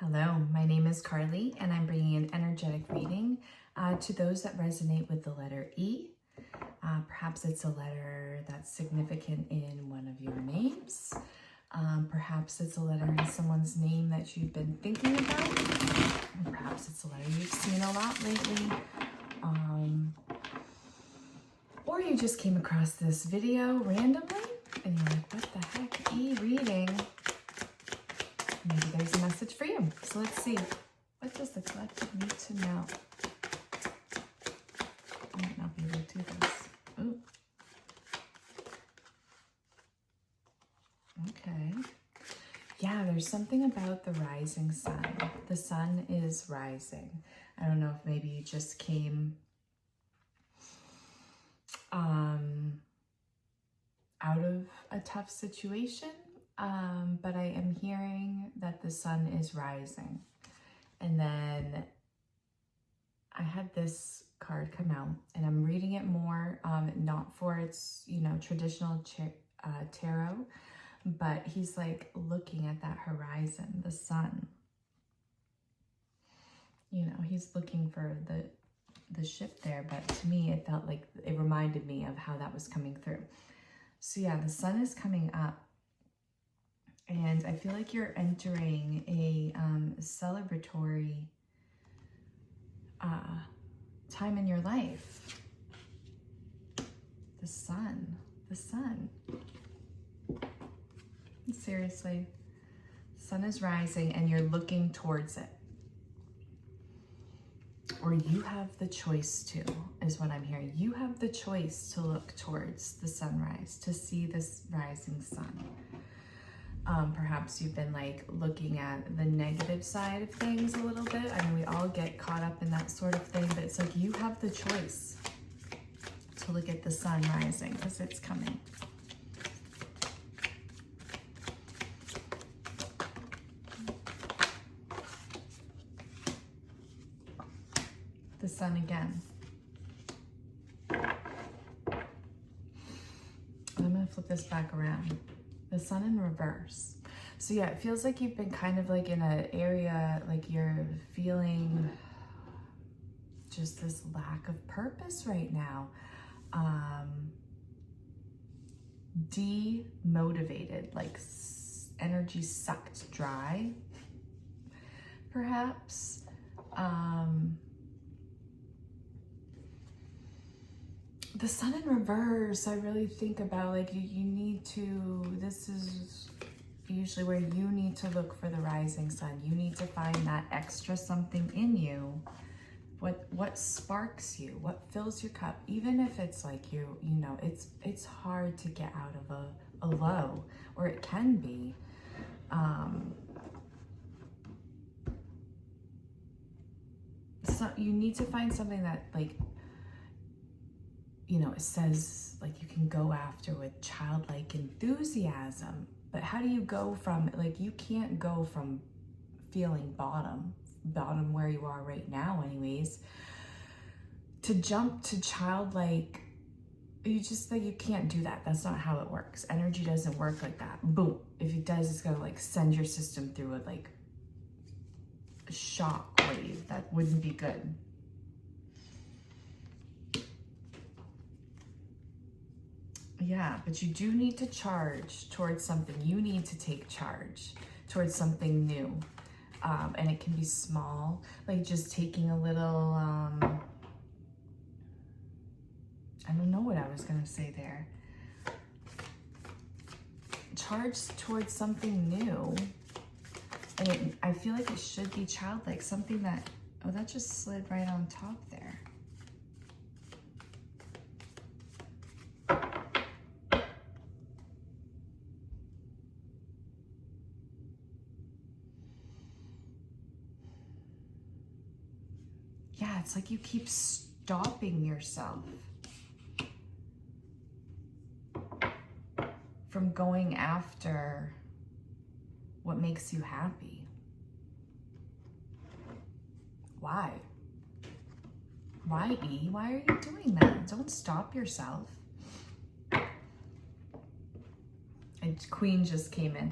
Hello, my name is Carly, and I'm bringing an energetic reading to those that resonate with the letter E. Perhaps it's a letter that's significant in one of your names. Perhaps it's a letter in someone's name that you've been thinking about. Perhaps it's a letter you've seen a lot lately. Or you just came across this video randomly, and you're like, what the heck, E reading? Maybe there's a message for you. So let's see. What does the collective need to know? I might not be able to do this. Ooh. Okay. Yeah, there's something about the rising sun. The sun is rising. I don't know if maybe you just came out of a tough situation. But I am hearing that the sun is rising. And then I had this card come out, and I'm reading it more, not for its, traditional tarot, but he's like looking at that horizon, the sun. He's looking for the ship there, but to me, it felt like it reminded me of how that was coming through. So yeah, the sun is coming up. And I feel like you're entering a celebratory time in your life. The sun. Seriously. The sun is rising and you're looking towards it. Or you have the choice to, is what I'm hearing. You have the choice to look towards the sunrise, to see this rising sun. Perhaps you've been like looking at the negative side of things a little bit. I mean, we all get caught up in that sort of thing, but it's like you have the choice to look at the sun rising as it's coming. The sun again. I'm going to flip this back around. The sun in reverse. So yeah, it feels like you've been kind of like in an area, like you're feeling just this lack of purpose right now. Demotivated, like energy sucked dry, perhaps. The sun in reverse, I really think about like you need to, this is usually where you need to look for the rising sun. You need to find that extra something in you. What sparks you? What fills your cup? Even if it's like it's hard to get out of a low, or it can be. So you need to find something that like, it says like you can go after with childlike enthusiasm, but how do you go from, like, you can't go from feeling bottom where you are right now anyways, to jump to childlike, you can't do that. That's not how it works. Energy doesn't work like that. Boom. If it does, it's gonna like send your system through a shock wave. That wouldn't be good. Yeah, but you do need to charge towards something. You need to take charge towards something new. And it can be small, like just taking a little, I don't know what I was going to say there. Charge towards something new. And I feel like it should be childlike, something that, oh, that just slid right on top there. Yeah, it's like you keep stopping yourself from going after what makes you happy. Why? Why, E? Why are you doing that? Don't stop yourself. And Queen just came in.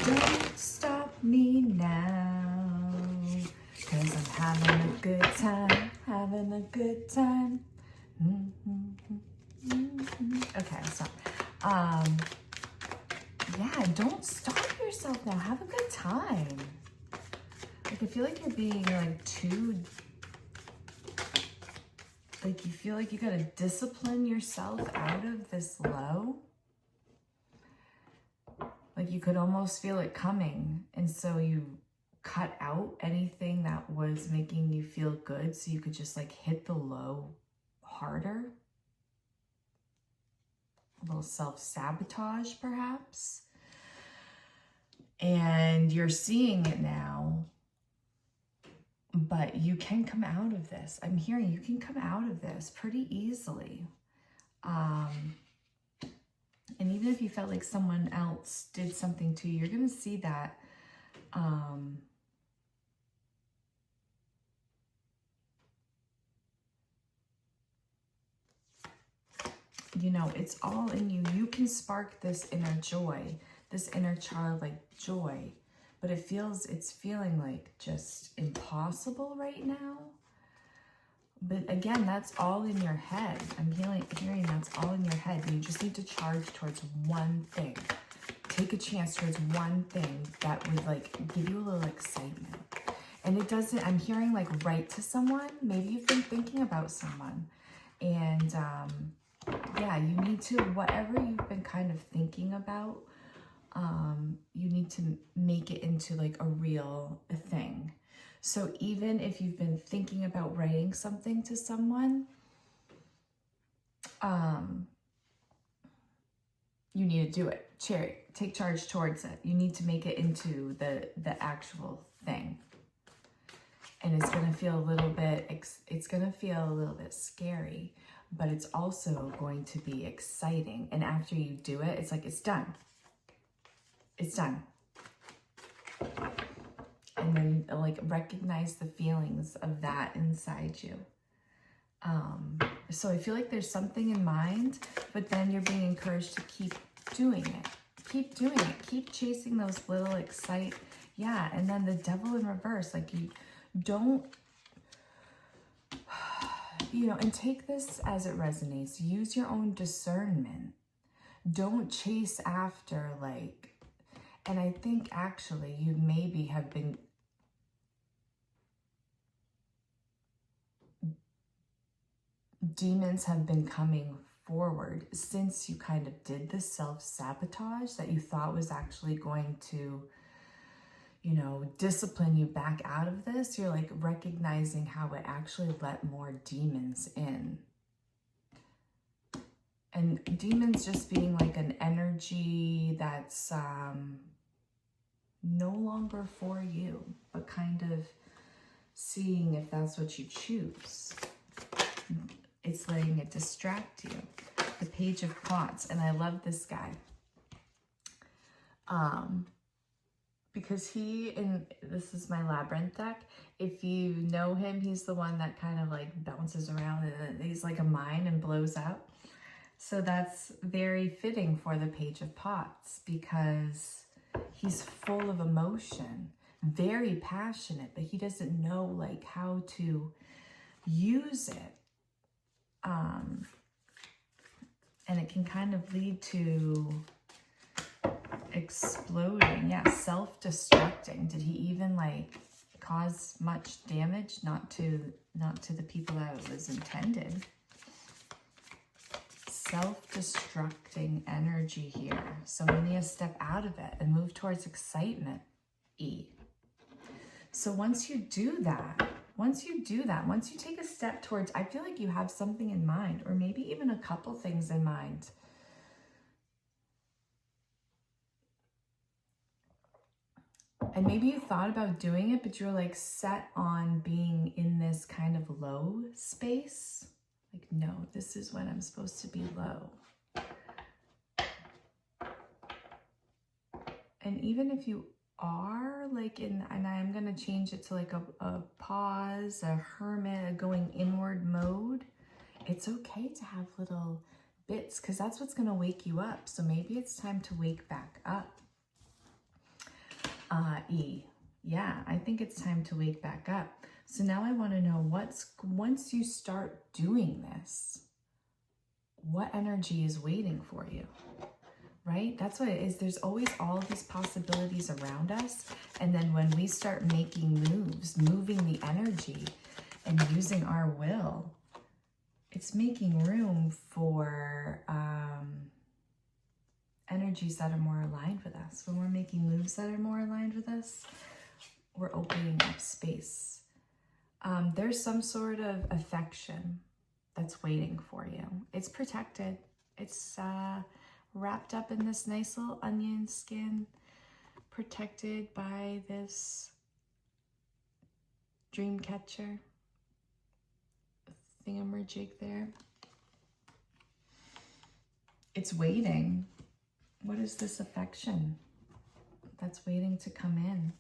Don't stop me now. having a good time, having a good time. Okay, so, yeah, don't stop yourself now. Have a good time. Like, I feel like you're being like too, like you feel like you gotta discipline yourself out of this low. Like you could almost feel it coming. And so you cut out anything that was making you feel good so you could just like hit the low harder. A little self-sabotage perhaps. And you're seeing it now, but you can come out of this. I'm hearing you can come out of this pretty easily. And even if you felt like someone else did something to you, you're going to see that you know, it's all in you. You can spark this inner joy, this inner childlike joy, but it's feeling like just impossible right now. But again, that's all in your head. I'm hearing that's all in your head. You just need to charge towards one thing. Take a chance towards one thing that would like give you a little excitement. And it doesn't, I'm hearing like write to someone. Maybe you've been thinking about someone. And yeah, you need to, whatever you've been kind of thinking about, you need to make it into like a real thing. So even if you've been thinking about writing something to someone, you need to do it. Take charge towards it. You need to make it into the actual thing. And it's going to feel a little bit, scary, but it's also going to be exciting. And after you do it, it's like, it's done. It's done. And then like recognize the feelings of that inside you. So I feel like there's something in mind, but then you're being encouraged to keep doing it. Keep doing it. Keep chasing those little yeah. And then the devil in reverse, like you don't, you know, and take this as it resonates. Use your own discernment. Don't chase after like, and I think actually you maybe have been demons have been coming forward since you kind of did this self-sabotage that you thought was actually going to, you know, discipline you back out of this. You're like recognizing how it actually let more demons in. And demons just being like an energy that's no longer for you, but kind of seeing if that's what you choose. It's letting it distract you. The Page of Pots. And I love this guy. Because this is my Labyrinth deck. If you know him, he's the one that kind of like bounces around and he's like a mine and blows up. So that's very fitting for the Page of Pots because he's full of emotion, very passionate, but he doesn't know like how to use it. And it can kind of lead to exploding. Yeah, self-destructing. Did he even like cause much damage? Not to the people that it was intended. Self-destructing energy here. So we need to step out of it and move towards excitement. So once you do that, once you take a step towards, I feel like you have something in mind, or maybe even a couple things in mind. And maybe you thought about doing it, but you're like set on being in this kind of low space. Like, no, this is when I'm supposed to be low. And even if you are like and I'm going to change it to like a pause, a hermit, a going inward mode, it's okay to have little bits because that's what's going to wake you up. So maybe it's time to wake back up. Yeah, I think it's time to wake back up. So now I want to know once you start doing this, what energy is waiting for you, right? That's what it is. There's always all of these possibilities around us. And then when we start making moves, moving the energy and using our will, it's making room for energies that are more aligned with us. When we're making moves that are more aligned with us, we're opening up space. There's some sort of affection that's waiting for you. It's protected. It's wrapped up in this nice little onion skin, protected by this dream catcher thingamajig there. It's waiting. What is this affection that's waiting to come in?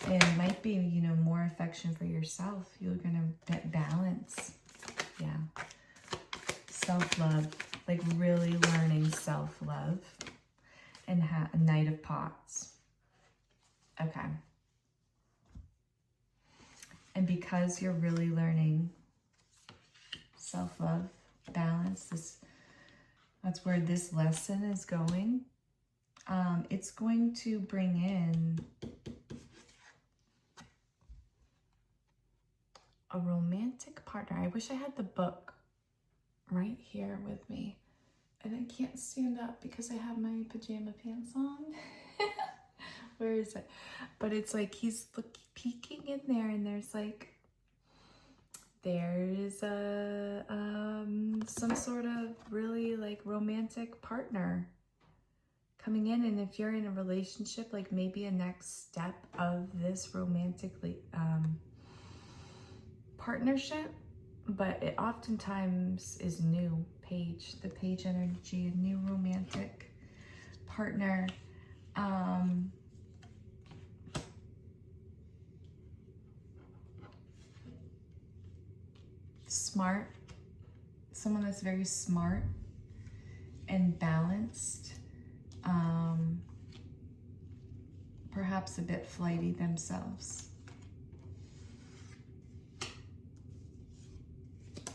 And it might be, you know, more affection for yourself. You're going to balance. Yeah. Self-love. Like really learning self-love. And a Knight of Pots. Okay. And because you're really learning self-love, balance, that's where this lesson is going. It's going to bring in a romantic partner. I wish I had the book right here with me. And I can't stand up because I have my pajama pants on. Where is it? But it's like he's peeking in there, and there's a some sort of really like romantic partner coming in. And if you're in a relationship, like maybe a next step of this romantic partnership, but it oftentimes is new. The page energy, a new romantic partner. Smart, someone that's very smart and balanced, perhaps a bit flighty themselves.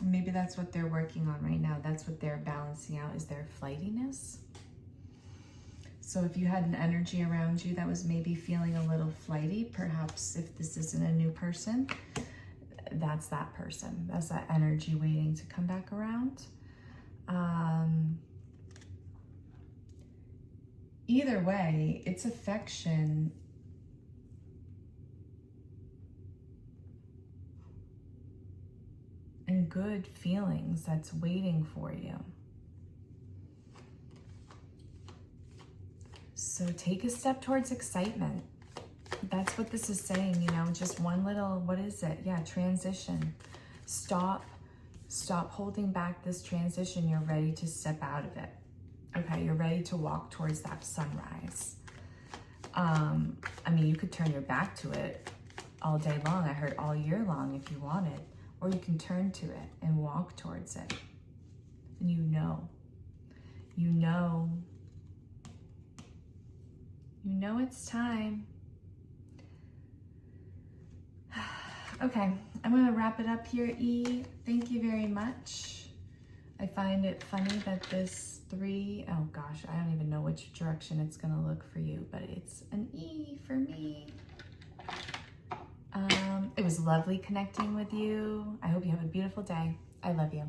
Maybe that's what they're working on right now. That's what they're balancing out, is their flightiness. So if you had an energy around you that was maybe feeling a little flighty, perhaps if this isn't a new person, that's that person. That's that energy waiting to come back around. Either way, it's affection. And good feelings that's waiting for you. So take a step towards excitement. That's what this is saying, you know, just one little, what is it? Yeah, transition. Stop holding back this transition. You're ready to step out of it. Okay, you're ready to walk towards that sunrise. I mean, you could turn your back to it all day long. I heard all year long if you wanted. Or you can turn to it and walk towards it. And you know it's time. Okay, I'm going to wrap it up here, E. Thank you very much. I find it funny that this 3, oh gosh, I don't even know which direction it's going to look for you, but it's an E for me. It was lovely connecting with you. I hope you have a beautiful day. I love you.